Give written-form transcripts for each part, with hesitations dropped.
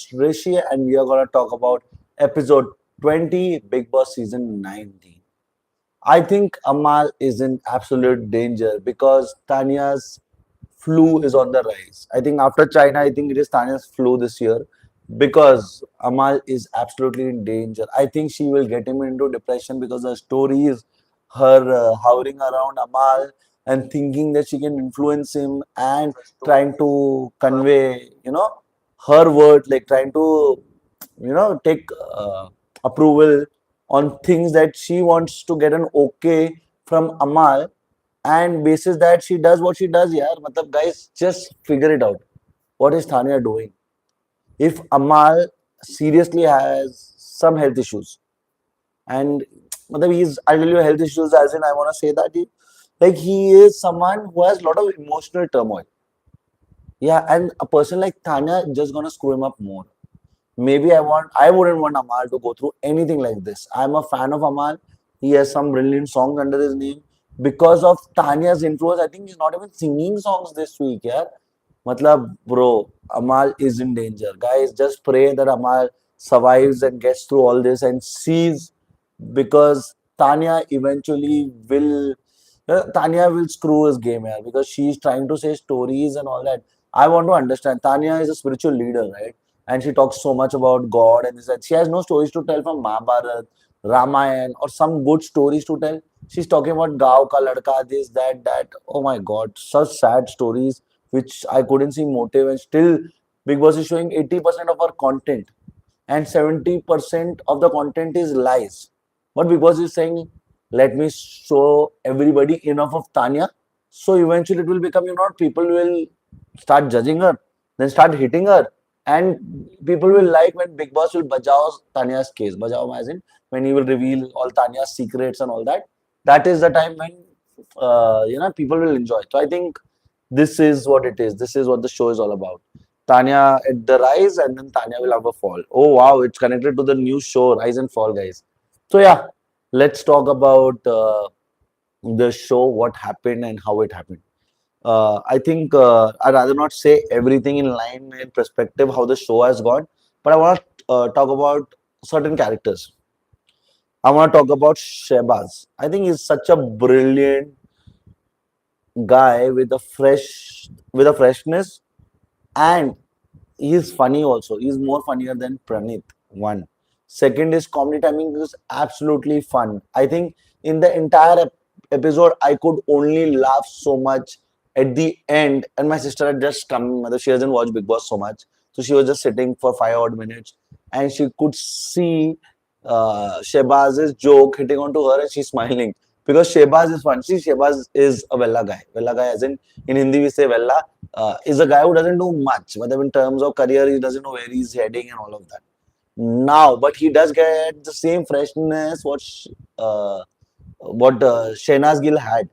host Rishi, and we are going to talk about episode 20, Bigg Boss season 19. I think Amaal is in absolute danger because Tanya's flu is on the rise. I think after China, I think it is Tanya's flu this year because Amaal is absolutely in danger. I think she will get him into depression because the story is her hovering around Amaal and thinking that she can influence him and trying to convey, her word, like trying to, take approval on things that she wants to get an okay from Amaal, and basis that she does what she does. Yeah, matlab, guys, just figure it out. What is Tanya doing? If Amaal seriously has some health issues, and matlab, I'll tell you health issues as in I want to say that he is someone who has a lot of emotional turmoil. Yeah, and a person like Tanya just gonna screw him up more. Maybe I wouldn't want Amaal to go through anything like this. I'm a fan of Amaal. He has some brilliant songs under his name. Because of Tanya's influence, I think he's not even singing songs this week, yeah. Matlab, bro, Amaal is in danger. Guys, just pray that Amaal survives and gets through all this and sees, because Tanya will screw his game here because she's trying to say stories and all that. I want to understand. Tanya is a spiritual leader, right? And she talks so much about God and this that. She has no stories to tell from Mahabharat, Ramayan, or some good stories to tell. She's talking about Gaon ka ladka, this, that, that. Oh my God, such sad stories which I couldn't see motive, and still Bigg Boss is showing 80% of our content and 70% of the content is lies. But Bigg Boss is saying, let me show everybody enough of Tanya. So eventually it will become, people will start judging her, then start hitting her. And people will like when Bigg Boss will bajao Tanya's case. Bajao as in when he will reveal all Tanya's secrets and all that. That is the time when people will enjoy. So I think this is what it is. This is what the show is all about. Tanya at the rise, and then Tanya will have a fall. Oh wow, it's connected to the new show Rise and Fall, guys. So yeah, let's talk about the show, what happened and how it happened. I think I'd rather not say everything in line and perspective how the show has gone, but I want to talk about certain characters. I want to talk about Shehbaz. I think he's such a brilliant guy with a freshness, and he's funny also. He's more funnier than Pranit. One. Second is comedy timing is absolutely fun. I think in the entire episode, I could only laugh so much at the end. And my sister had just come, she doesn't watch Bigg Boss so much. So she was just sitting for 5 odd minutes and she could see Shehbaz's joke hitting onto her and she's smiling. Because Shehbaz is fun. See, Shehbaz is a Vella guy. Vella guy, as in Hindi we say Vella, is a guy who doesn't do much. But in terms of career, he doesn't know where he's heading and all of that. Now, but he does get the same freshness what Shehnaz Gill had.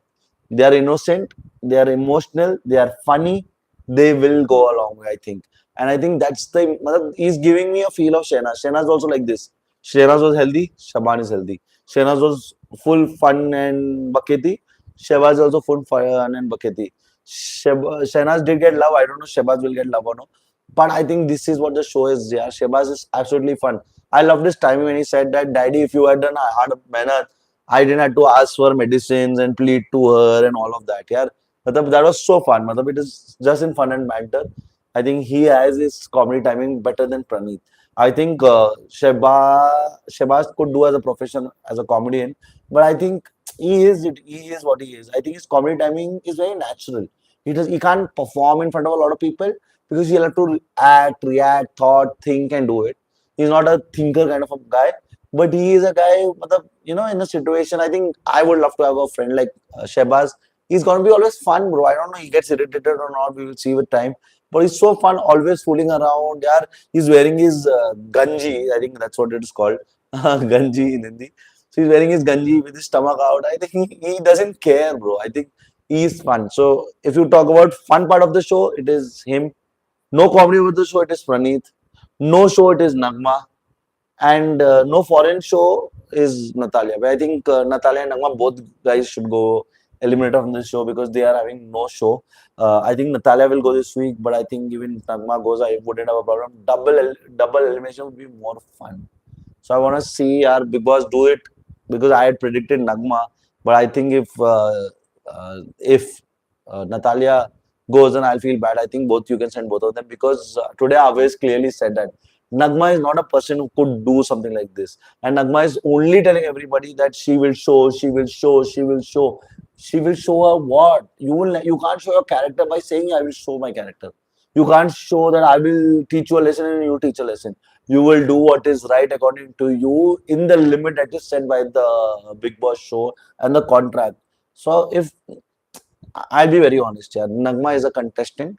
They are innocent, they are emotional, they are funny, they will go a long way, I think. And I think that's he's giving me a feel of Shehnaz. Shehnaz also like this. Shehnaz was healthy, Shaban is healthy. Shehnaz was full fun and baketi. Shehbaz is also full fun and baketi. Shehnaz did get love. I don't know Shehbaz will get love or no. But I think this is what the show is. Yeah, Shehbaz is absolutely fun. I love this timing when he said that, Daddy, if you had done a hard manner, I didn't have to ask for medicines and plead to her and all of that. Yeah, that was so fun. It is just in fun and banter. I think he has his comedy timing better than Praneeth. I think Shehbaz could do as a profession as a comedian, but I think he is what he is. I think his comedy timing is very natural. He can't perform in front of a lot of people because he'll have to act, react, thought, think, and do it. He's not a thinker kind of a guy, but he is a guy, in a situation. I think I would love to have a friend like Shehbaz. He's gonna be always fun, bro. I don't know he gets irritated or not. We will see with time. But he's so fun, always fooling around. Yeah, he's wearing his ganji. I think that's what it is called, ganji in Hindi. So he's wearing his ganji with his stomach out. I think he doesn't care, bro. I think he's fun. So if you talk about fun part of the show, it is him. No comedy with the show, it is Praneeth. No show, it is Nagma. And no foreign show is Natalia. But I think Natalia and Nagma both guys should go eliminated from this show because they are having no show. I think Natalia will go this week, but I think even if Nagma goes, I wouldn't have a problem. Double elimination would be more fun. So I want to see our Big Boss do it because I had predicted Nagma, but I think if Natalia goes, then I'll feel bad. I think both you can send both of them because today Aves clearly said that Nagma is not a person who could do something like this, and Nagma is only telling everybody that she will show, she will show, she will show. She will show her what? You can't show your character by saying I will show my character. You can't show that I will teach you a lesson and you teach a lesson. You will do what is right according to you in the limit that is set by the Big Boss show and the contract. So if I'll be very honest here, Nagma is a contestant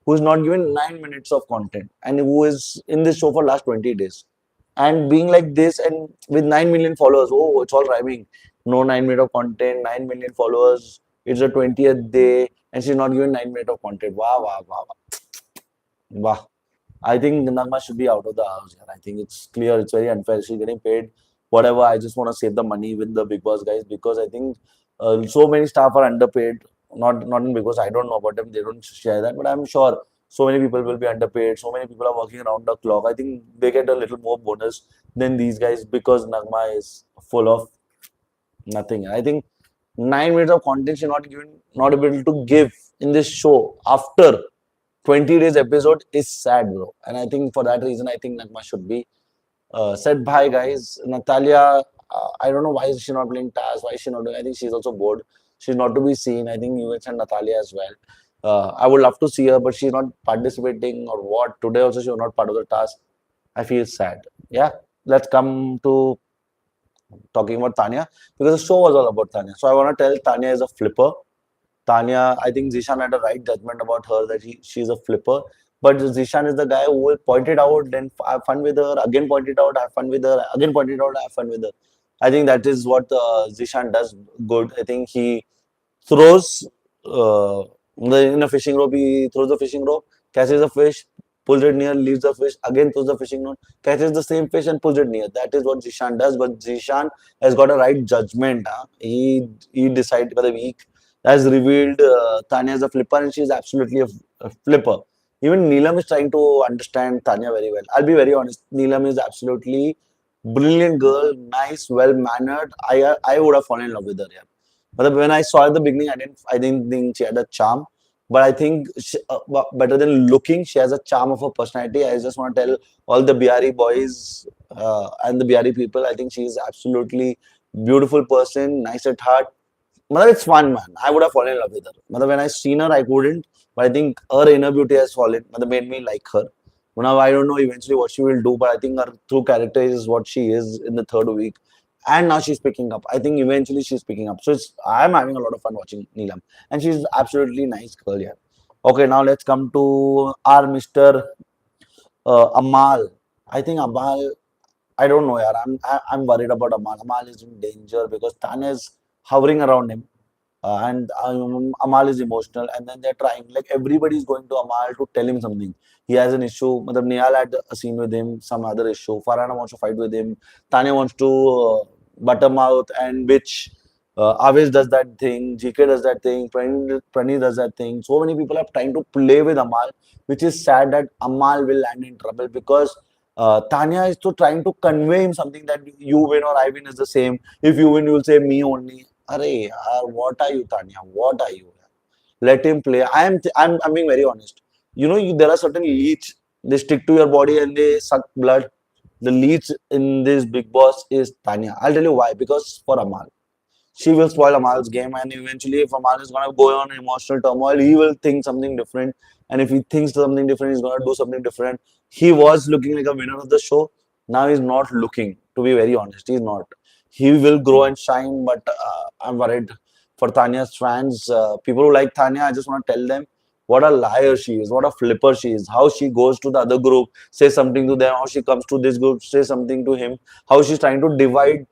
who is not given 9 minutes of content and who is in this show for last 20 days. And being like this and with 9 million followers, oh, it's all rhyming. No 9 minutes of content, 9 million followers. It's the 20th day and she's not given 9 minutes of content. Wow, wow, wow, wow. I think Nagma should be out of the house here. I think it's clear, it's very unfair. She's getting paid whatever. I just want to save the money with the Big Boss guys because I think so many staff are underpaid. Not in because I don't know about them, they don't share that, but I'm sure so many people will be underpaid. So many people are working around the clock. I think they get a little more bonus than these guys because Nagma is full of nothing. I think 9 minutes of content she's not able to give in this show after 20 days episode is sad, bro. And I think for that reason, I think Nagma should be said bye, guys. Natalia, I don't know why is she not playing Taz. Why is she not doing? I think she's also bored. She's not to be seen. I think you and Natalia as well. I would love to see her, but she's not participating or what. Today also she was not part of the task. I feel sad. Yeah, let's come to talking about Tanya because the show was all about Tanya. So I want to tell Tanya is a flipper. Tanya, I think Zishan had a right judgment about her that she's a flipper. But Zishan is the guy who will point it out, then have fun with her, again point it out, have fun with her, again point it out, have fun with her. I think that is what Zishan does good. I think he throws in a fishing rope, he throws the fishing rope, catches a fish, pulls it near, leaves the fish, again throws the fishing rope, catches the same fish and pulls it near. That is what Zishan does. But Zishan has got a right judgment. Huh? He decided for the week has revealed Tanya as a flipper, and she is absolutely a flipper. Even Neelam is trying to understand Tanya very well. I'll be very honest. Neelam is absolutely brilliant girl, nice, well mannered. I would have fallen in love with her. Yeah. But when I saw at the beginning, I didn't think she had a charm. But I think better than looking, she has a charm of her personality. I just want to tell all the Bihari boys and the Bihari people, I think she is absolutely beautiful person, nice at heart. Mother, it's fun, man. I would have fallen in love with her. Mother, when I seen her, I couldn't. But I think her inner beauty has fallen. Mother made me like her. Now I don't know eventually what she will do, but I think her true character is what she is in the third week. And now she's picking up. I think eventually she's picking up. So I'm having a lot of fun watching Neelam. And she's absolutely nice girl, yeah. Okay, now let's come to our Mr. Amaal. I think Amaal, I don't know, yeah. I'm worried about Amaal. Amaal is in danger because Tanya is hovering around him and Amaal is emotional, and then they're trying, like everybody is going to Amaal to tell him something. He has an issue. Matlab, Nihal had a scene with him, some other issue. Farhana wants to fight with him. Tanya wants to buttermouth, and which Aves does that thing. GK does that thing. Prani does that thing. So many people are trying to play with Amaal, which is sad that Amaal will land in trouble because Tanya is to trying to convey him something that you win or I win is the same. If you win, you will say me only. Arey, what are you, Tanya? What are you? Let him play. I'm being very honest. There are certain leech. They stick to your body and they suck blood. The leech in this Big Boss is Tanya. I'll tell you why. Because for Amal, she will spoil Amal's game, and eventually, if Amal is gonna go on emotional turmoil, he will think something different. And if he thinks something different, he's gonna do something different. He was looking like a winner of the show. Now he's not looking. To be very honest, he's not. He will grow and shine, but I'm worried for Tanya's fans. People who like Tanya, I just want to tell them what a liar she is, what a flipper she is, how she goes to the other group, says something to them, how she comes to this group, says something to him, how she's trying to divide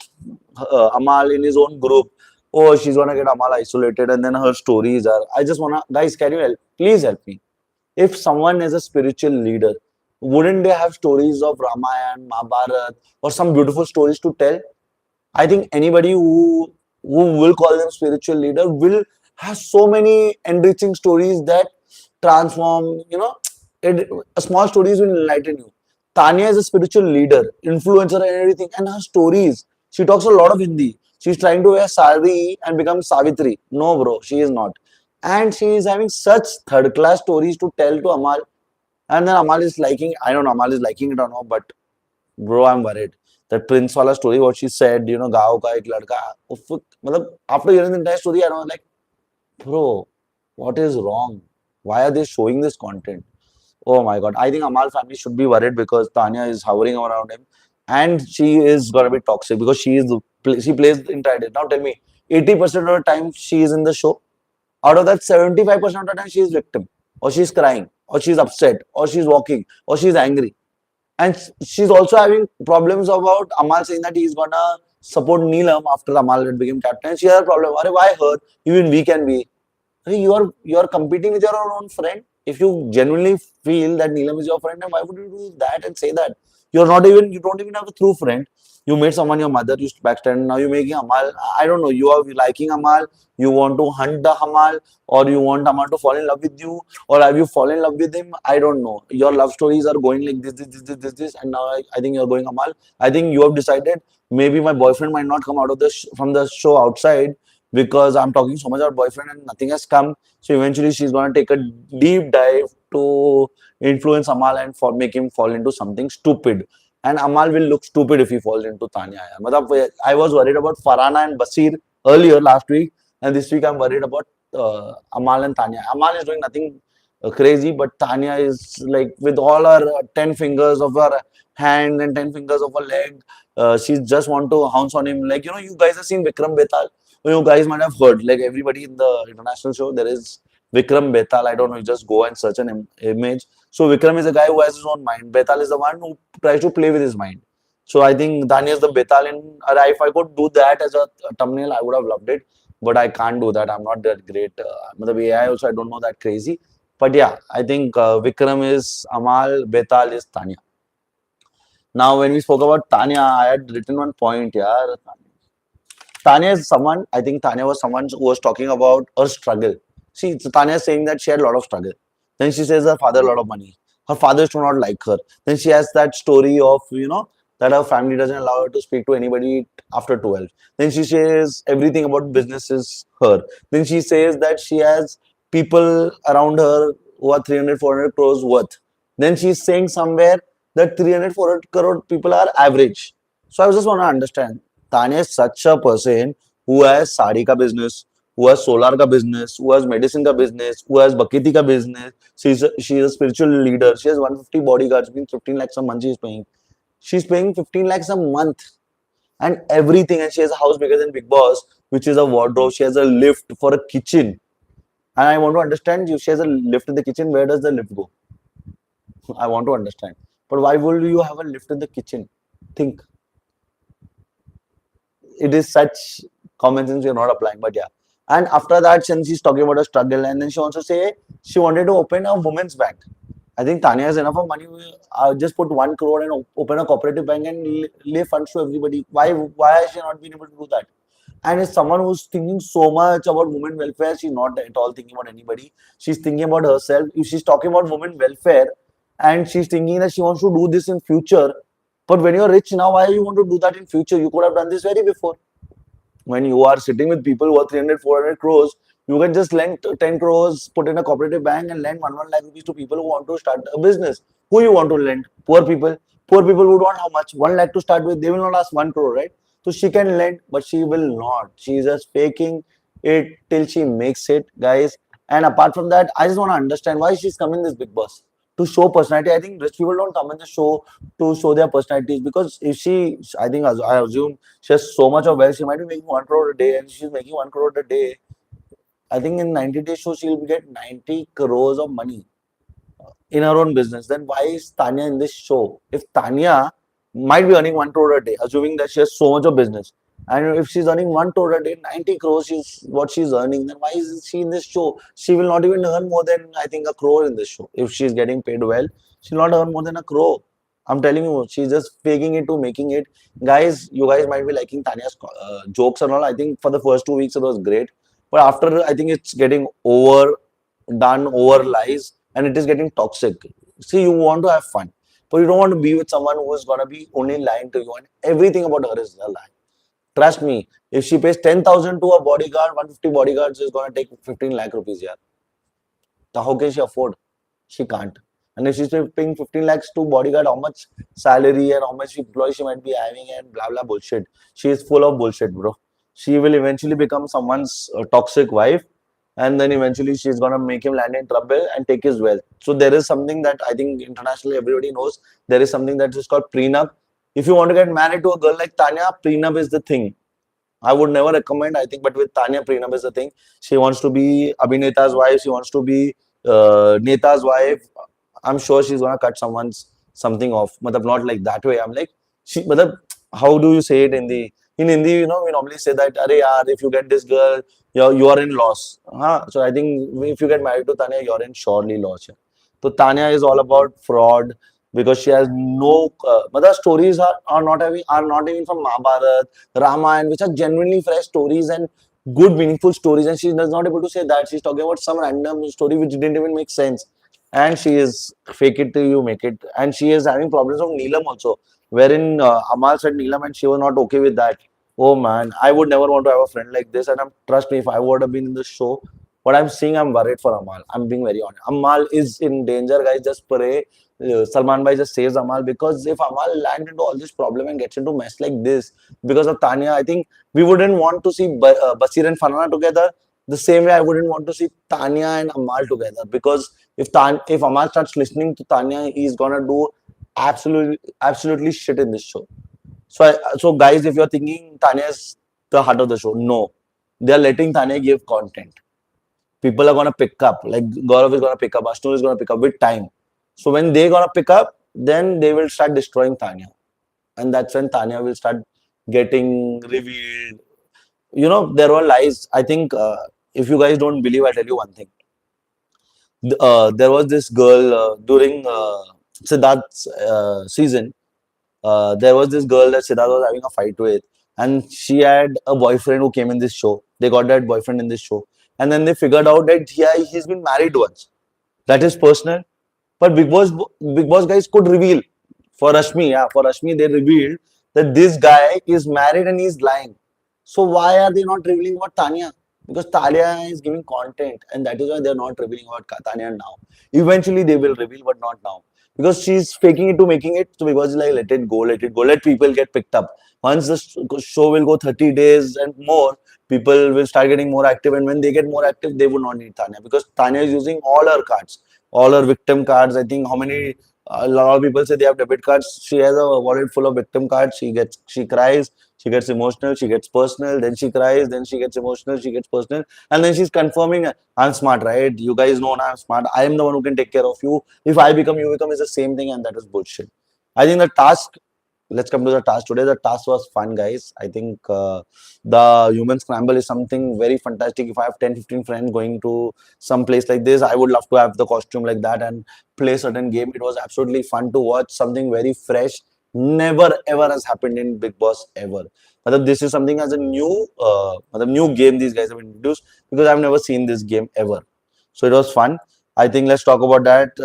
Amal in his own group. Oh, she's gonna get Amal isolated, and then her stories are. I just wanna, guys, can you help? Please help me. If someone is a spiritual leader, wouldn't they have stories of Ramayana, Mahabharata, or some beautiful stories to tell? I think anybody who who will call them spiritual leader, will have so many enriching stories that transform, a small stories will enlighten you. Tanya is a spiritual leader, influencer and everything, and her stories, she talks a lot of Hindi. She's trying to wear sari and become Savitri. No, bro, she is not. And she is having such third class stories to tell to Amal. And then Amal is liking, I don't know, Amal is liking it or not, but bro, I'm worried. That Prince wala story, what she said, गाँव का एक लड़का, मतलब after hearing the entire story, I don't know, like, bro, what is wrong? Why are they showing this content? Oh my God. I think Amal family should be worried because Tanya is hovering around him and she is gonna be toxic because she plays the entire day. Now tell me, 80% of the time she is in the show. Out of that, 75% of the time she is victim, or she's crying, or she's upset, or she's walking, or she's angry. And she's also having problems about Amal saying that he's gonna support Neelam after Amal had became captain. She has a problem. Why her? Even we can be. Hey, you are competing with your own friend. If you genuinely feel that Neelam is your friend, then why would you do that and say that? You don't even have a true friend. You made someone your mother used to backstand. Now you're making Amal. I don't know. You are liking Amal. You want to hunt the Amal, or you want Amal to fall in love with you, or have you fallen in love with him? I don't know. Your love stories are going like this, and now I think you're going Amal. I think you have decided maybe my boyfriend might not come out of from the show outside because I'm talking so much about boyfriend and nothing has come. So eventually she's gonna take a deep dive to influence Amal and make him fall into something stupid. And Amal will look stupid if he falls into Tanya. I was worried about Farhana and Basir earlier last week, and this week I'm worried about Amal and Tanya. Amal is doing nothing crazy, but Tanya is like with all her 10 fingers of her hand and 10 fingers of her leg, she just want to pounce on him. Like, you guys have seen Vikram Betal. You guys might have heard, like everybody in the international show, there is Vikram Betal. I don't know, you just go and search an image. So Vikram is a guy who has his own mind. Betal is the one who tries to play with his mind. So I think Danya is the Betal in. If I could do that as a thumbnail, I would have loved it. But I can't do that. I'm not that great. The AI also, I don't know that crazy. But yeah, I think Vikram is Amal, Betal is Tanya. Now, when we spoke about Tanya, I had written one point. Yeah, Tanya is someone, I think Tanya was someone who was talking about her struggle. See, so Tanya is saying that she had a lot of struggle. Then she says her father a lot of money. Her fathers do not like her. Then she has that story of, that her family doesn't allow her to speak to anybody after 12. Then she says everything about business is her. Then she says that she has people around her who are 300, 400 crores worth. Then she's saying somewhere that 300, 400 crore people are average. So I just want to understand. Tanya is such a person who has sari ka business, who has solar ka business, who has medicine ka business, who has bakiti ka business. She is a spiritual leader. She has 150 bodyguards, means 15 lakhs a month she is paying. She's paying 15 lakhs a month and everything. And she has a house bigger than Bigg Boss, which is a wardrobe. She has a lift for a kitchen. And I want to understand if she has a lift in the kitchen, where does the lift go? I want to understand. But why would you have a lift in the kitchen? Think. It is such common sense you're not applying, but yeah. And after that, since she's talking about a struggle, and then she also say she wanted to open a women's bank. I think Tanya has enough of money. Just put 1 crore and open a cooperative bank and lay funds to everybody. Why has she not been able to do that? And as someone who's thinking so much about women welfare, she's not at all thinking about anybody. She's thinking about herself. If she's talking about women welfare and she's thinking that she wants to do this in future, but when you're rich now, why you want to do that in future? You could have done this very before. When you are sitting with people who are 300, 400 crores, you can just lend 10 crores, put in a cooperative bank and lend 1 lakh rupees to people who want to start a business. Who you want to lend? Poor people. Poor people who don't have much. 1 lakh to start with, they will not ask 1 crore, right? So she can lend, but she will not. She is just faking it till she makes it, guys. And apart from that, I just want to understand why she's coming this Bigg Boss to show personality. I think rich people don't come in the show to show their personalities because if I think, I assume she has so much of wealth, she might be making 1 crore a day, and she's making 1 crore a day. I think in 90 days show she'll get 90 crores of money in her own business. Then why is Tanya in this show? If Tanya might be earning 1 crore a day, assuming that she has so much of business, and if she's earning 1 crore a day, 90 crores is what she's earning, then why is she in this show? She will not even earn more than, I think, a crore in this show. If she's getting paid well, she'll not earn more than a crore. I'm telling you, she's just faking it to making it. Guys, you guys might be liking Tanya's jokes and all. I think for the first 2 weeks it was great, but after I think it's getting overdone, over lies, and it is getting toxic. See, you want to have fun, but you don't want to be with someone who is gonna be only lying to you, and everything about her is a lie. Trust me, if she pays 10,000 to a bodyguard, 150 bodyguards is gonna take 15 lakh rupees. Yeah, so how can she afford? She can't. And if she's paying 15 lakhs to bodyguard, how much salary and how much employee she might be having and blah blah bullshit. She is full of bullshit, bro. She will eventually become someone's toxic wife, and then eventually she's gonna make him land in trouble and take his wealth. So there is something that I think internationally everybody knows. There is something that is called prenup. If you want to get married to a girl like Tanya, prenup is the thing. I would never recommend, I think, but with Tanya, prenup is the thing. She wants to be Abhineta's wife. She wants to be Neta's wife. I'm sure she's gonna cut someone's something off. Matlab, not like that way. I'm like, matlab, how do you say it in the in Hindi? You know, we normally say that, "Arey yaar, if you get this girl, you are in loss." Huh? So I think if you get married to Tanya, you're in surely loss. Yeah. So Tanya is all about fraud because she has no. Mother stories are not having are not even from Mahabharat, Ramayana, which are genuinely fresh stories and good meaningful stories, and she is not able to say that. She's talking about some random story which didn't even make sense, and she is fake it till you make it, and she is having problems of Neelam also, wherein Amaal said Neelam and she was not okay with that. Oh man, I would never want to have a friend like this, and trust me, if I would have been in the show, what I'm seeing, I'm worried for Amaal. I'm being very honest. Amaal is in danger, guys. Just pray. Salman Bhai just saves Amaal, because if Amaal lands into all this problem and gets into mess like this because of Tanya, I think we wouldn't want to see Basir and Farhana together. The same way I wouldn't want to see Tanya and Amaal together, because if Amaal starts listening to Tanya, he's gonna do absolutely shit in this show. So guys, if you're thinking Tanya is the heart of the show, no, they are letting Tanya give content. People are gonna pick up. Like Gaurav is gonna pick up, Ashton is gonna pick up with time. So when they gonna pick up, then they will start destroying Tanya, and that's when Tanya will start getting revealed. You know, there were lies. I think if you guys don't believe, I'll tell you one thing. There was this girl during Siddharth's season. There was this girl that Siddharth was having a fight with, and she had a boyfriend who came in this show. They got that boyfriend in this show, and then they figured out that he's been married once. That is personal. But Big Boss guys could reveal for Rashmi, they revealed that this guy is married and he's lying. So why are they not revealing about Tanya? Because Tanya is giving content, and that is why they're not revealing about Tanya now. Eventually, they will reveal, but not now, because she's faking it to making it. So because like, let it go, let people get picked up. Once the show will go 30 days and more, people will start getting more active, and when they get more active, they will not need Tanya, because Tanya is using all her cards, all her victim cards. I think how many a lot of people say they have debit cards. She has a wallet full of victim cards. She cries, she gets emotional, she gets personal, then she cries, then she gets emotional, she gets personal, and then she's confirming, I'm smart, right? You guys know I'm smart. I am the one who can take care of you. If I become, you become is the same thing, and that is bullshit. I think the task. Let's come to the task today. The task was fun, guys. I think the human scramble is something very fantastic. If I have 10, 15 friends going to some place like this, I would love to have the costume like that and play certain game. It was absolutely fun to watch, something very fresh. Never ever has happened in Big Boss ever. This is something as a new game these guys have introduced, because I've never seen this game ever. So it was fun. I think let's talk about that.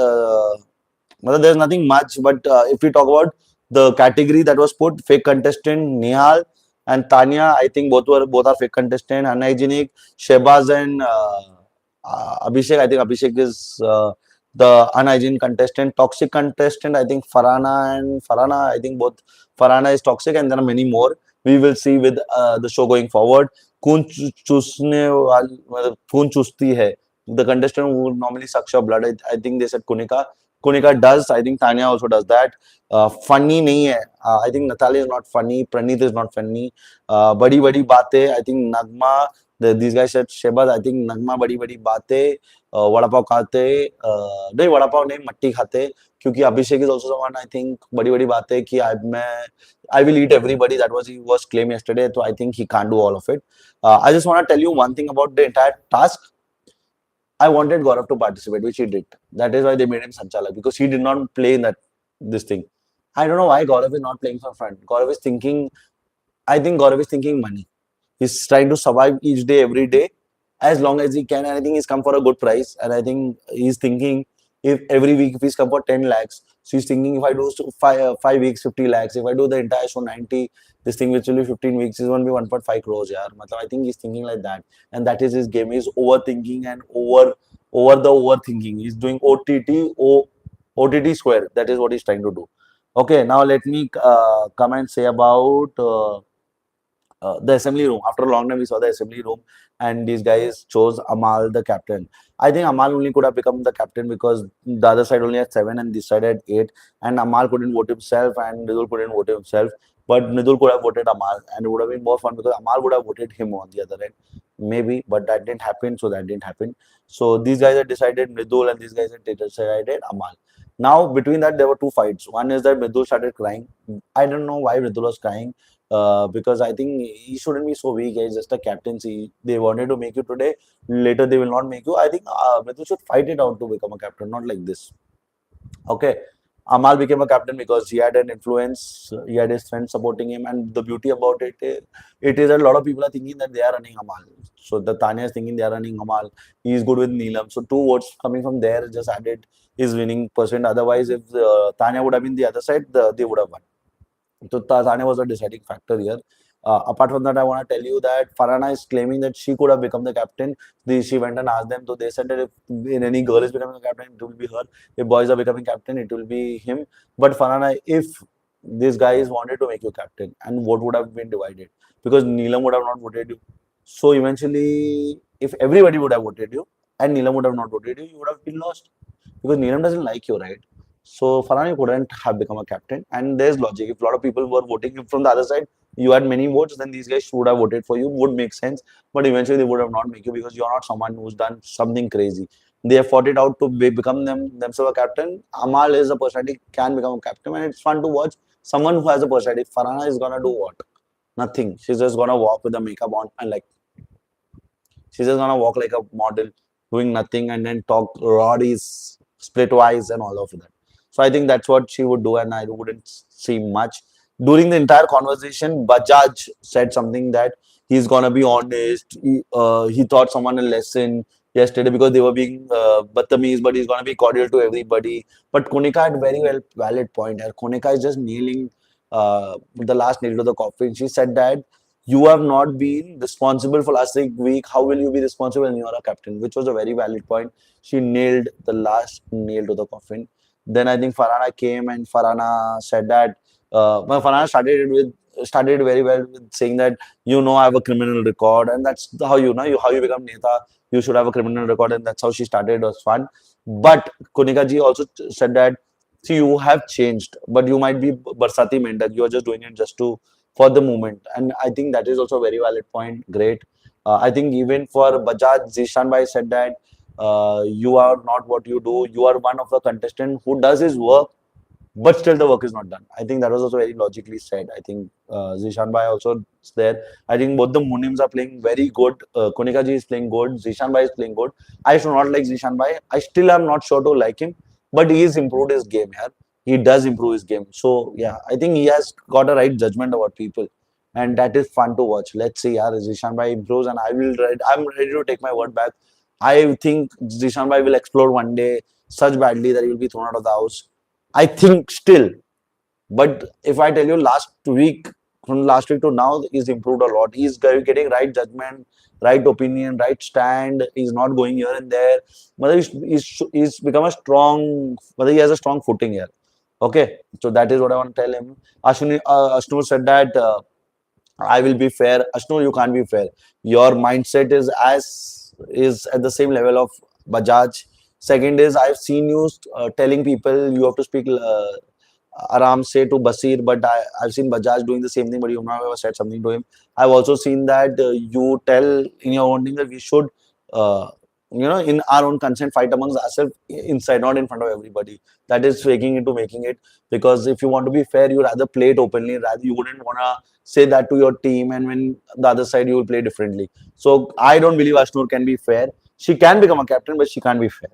There's nothing much, but if we talk about the category that was put, fake contestant Nihal and Tanya, I think both are fake contestant. Unhygienic, Shehbaz and Abhishek. I think Abhishek is the unhygienic contestant. Toxic contestant, I think Farhana. I think both Farhana is toxic, and there are many more. We will see with the show going forward. खून चूसने वाली मतलब खून चूसती है. The contestant who normally sucks your blood. I think they said Kunika. Kunika does. I think Tanya also does that. Funny नहीं है. I think Natalia is not funny. Praneeth is not funny. बड़ी बड़ी बातें. I think Nagma. These guys said Shebad. I think Nagma बड़ी बड़ी बातें. वड़ा पाव खाते. नहीं वड़ा पाव नहीं मट्टी खाते. क्योंकि अभिषेक is also someone I think बड़ी बड़ी बातें कि I will eat everybody. That was he was claimed yesterday. So I think he can't do all of it. I just want to tell you one thing about the entire task. I wanted Gaurav to participate, which he did. That is why they made him Sanchalak, because he did not play in that this thing. I don't know why Gaurav is not playing for front. Gaurav is thinking, I think Gaurav is thinking money. He's trying to survive each day, every day, as long as he can. And I think he's come for a good price. And I think he's thinking if every week if he's come for 10 lakhs, so he's thinking if I do 5 weeks, 50 lakhs, if I do the entire show 90, this thing which will be 15 weeks is going to be 1.5 crores. Yeah, I think he's thinking like that. And that is his game. He's overthinking and over the overthinking. He's doing OTT square. That is what he's trying to do. Okay, now let me come and say about the assembly room. After a long time, we saw the assembly room, and these guys chose Amaal, the captain. I think Amaal only could have become the captain because the other side only had seven and this side had eight, and Amaal couldn't vote himself, and Nidul couldn't vote himself. But Nidul could have voted Amaal, and it would have been more fun because Amaal would have voted him on the other end, maybe. But that didn't happen, so that didn't happen. So these guys had decided Nidul, and these guys had decided Amaal. Now between that, there were two fights. One is that Nidul started crying. I don't know why Nidul was crying because I think he shouldn't be so weak. He's just a captaincy. They wanted to make you today. Later, they will not make you. I think Mithun should fight it out to become a captain, not like this. Okay. Amal became a captain because he had an influence. He had his friends supporting him, and the beauty about it is that a lot of people are thinking that they are running Amal. So the Tanya is thinking they are running Amal. He is good with Neelam. So two votes coming from there just added his winning percent. Otherwise, if Tanya would have been the other side, they would have won. So Tanya was a deciding factor here. Apart from that, I want to tell you that Farhana is claiming that she could have become the captain. She went and asked them, so they said that if any girl is becoming a captain, it will be her. If boys are becoming captain, it will be him. But Farhana, if these guys wanted to make you captain, and vote would have been divided because Neelam would have not voted you. So eventually, if everybody would have voted you and Neelam would have not voted you, you would have been lost because Neelam doesn't like you, right? So Farhani couldn't have become a captain, and there's logic. If a lot of people were voting from the other side, you had many votes, then these guys should have voted for you. Would make sense, but eventually they would have not make you because you're not someone who's done something crazy. They have fought it out to become themselves a captain. Amal is a personality can become a captain, and it's fun to watch someone who has a personality. Farhana is gonna do what? Nothing. She's just gonna walk with the makeup on and like she's just gonna walk like a model, doing nothing, and then talk roddies, split wise, and all of that. So I think that's what she would do, and I wouldn't see much. During the entire conversation, Bajaj said something that he's gonna be honest. He taught someone a lesson yesterday because they were being Battamis, but he's gonna be cordial to everybody. But Konika had very well valid point. And Konika is just nailing the last nail to the coffin. She said that you have not been responsible for last week. How will you be responsible when you are a captain? Which was a very valid point. She nailed the last nail to the coffin. Then I think Farhana came and Farhana said that well, Farhana started very well with saying that I have a criminal record, and that's how how you become Neta. You should have a criminal record, and that's how she started. It was fun. But Konika ji also said that see you have changed, but you might be Barsati Mendak. You are just doing it just to for the moment. And I think that is also a very valid point. Great. I think even for Bajaj, Zishan Bhai said that you are not what you do. You are one of the contestant who does his work, but still the work is not done. I think that was also very logically said. I think Zishan Bhai also is there. I think both the Munims are playing very good. Konika ji is playing good. Zishan Bhai is playing good. I do not like Zishan Bhai. I still am not sure to like him, but he has improved his game here. He does improve his game. So yeah, I think he has got a right judgment about people, and that is fun to watch. Let's see, yeah, Zishan Bhai improves, and I'm ready to take my word back. I think Zishan Bhai will explode one day such badly that he will be thrown out of the house. I think still, but if I tell you from last week to now, he's improved a lot. He's getting right judgment, right opinion, right stand. He's not going here and there. But he's become a strong, but he has a strong footing here. Okay, so that is what I want to tell him. Ashnu said that I will be fair. Ashnu, you can't be fair. Your mindset is at the same level of Bajaj. Second is I've seen you telling people you have to speak Aram say to Basir, but I've seen Bajaj doing the same thing, but you've not ever said something to him. I've also seen that you tell in your own thing that we should, uh, in our own consent, fight amongst ourselves inside, not in front of everybody. That is faking into making it. Because if you want to be fair, you rather play it openly. Rather, you wouldn't want to say that to your team, and when the other side, you will play differently. So I don't believe Ashnur can be fair. She can become a captain, but she can't be fair.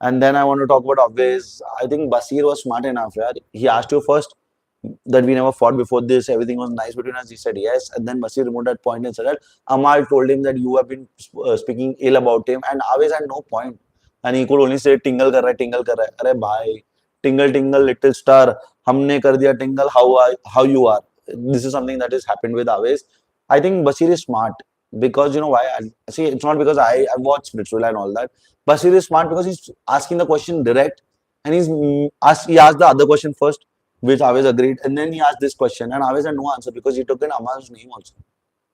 And then I want to talk about always. I think Basir was smart enough. Yeah? He asked you first. that we never fought before this. Everything was nice between us. He said yes. And then Basir removed that point and said that Amaal told him that you have been speaking ill about him. And Aves had no point. And he could only say, tingle kar raha hai. Arey bhai, tingle, tingle, little star. Humne kar diya tingle, how you are. This is something that has happened with Aves. I think Basir is smart because you know why? See, it's not because I watched Spiritual and all that. Basir is smart because he's asking the question direct and he asked the other question first which Aves agreed. And then he asked this question, and Aves had no answer because he took in Amal's name also.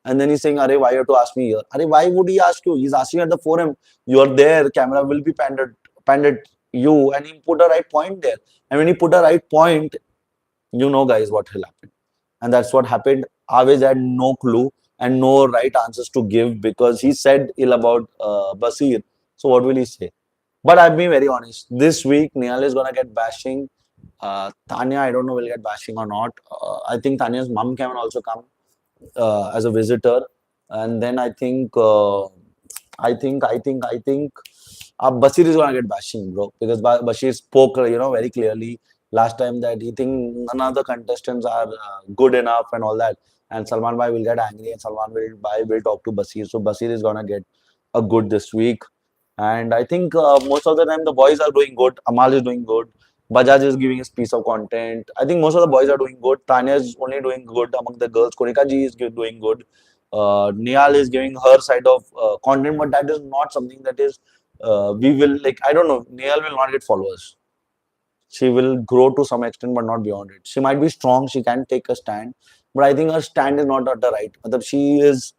And then he's saying, Arey, why you have to ask me here? Arey, why would he ask you? He's asking at the forum. You're there, camera will be panded you, and he put a right point there. And when he put a right point, you know, guys, what will happen. And that's what happened. Aves had no clue and no right answers to give because he said ill about Basir. So what will he say? But I'll be very honest. This week, Nihal is gonna get bashing. Tanya, I don't know, will get bashing or not. I think Tanya's mom can also come as a visitor, and then I think Basir is gonna get bashing, bro, because Bashir spoke, very clearly last time that he think none of the contestants are good enough and all that, and Salman Bhai will get angry, and Salman will talk to Basir, so Basir is gonna get a good this week. And I think most of the time the boys are doing good. Amal is doing good. Bajaj is giving his piece of content. I think most of the boys are doing good. Tanya is only doing good among the girls. Konika ji is doing good. Nihal is giving her side of content, but that is not something that is, we will, like, I don't know, Nihal will not get followers. She will grow to some extent, but not beyond it. She might be strong, she can take a stand, but I think her stand is not at the right. She is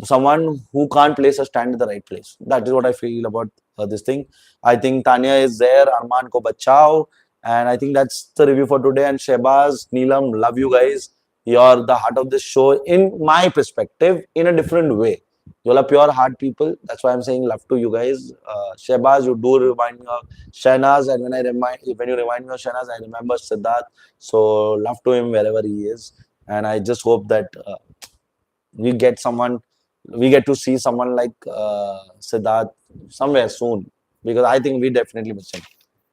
someone who can't place a stand in the right place. That is what I feel about this thing. I think Tanya is there, Arman ko bachao, and I think that's the review for today. And Shehbaz, Neelam, love you guys. You're the heart of this show, in my perspective, in a different way. You're a pure heart people. That's why I'm saying love to you guys. Shehbaz, you do remind me of Shahnaz, and when you remind me of Shahnaz, I remember Siddharth. So love to him wherever he is, and I just hope that we get someone, we get to see someone like Siddharth somewhere soon, because I think we definitely miss him.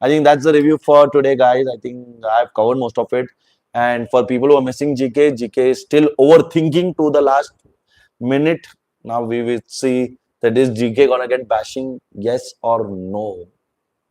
I think that's the review for today, guys. I think I've covered most of it. And for people who are missing GK, GK is still overthinking to the last minute. Now we will see that is GK gonna get bashing, yes or no.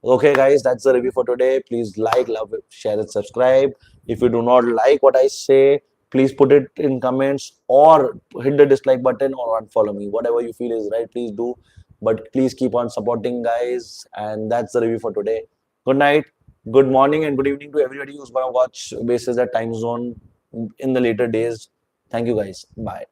Okay, guys, that's the review for today. Please like, love, share, and subscribe. If you do not like what I say, please put it in comments or hit the dislike button or unfollow me. Whatever you feel is right, please do. But please keep on supporting, guys. And that's the review for today. Good night, good morning, and good evening to everybody who's gonna watch basis at time zone in the later days. Thank you, guys. Bye.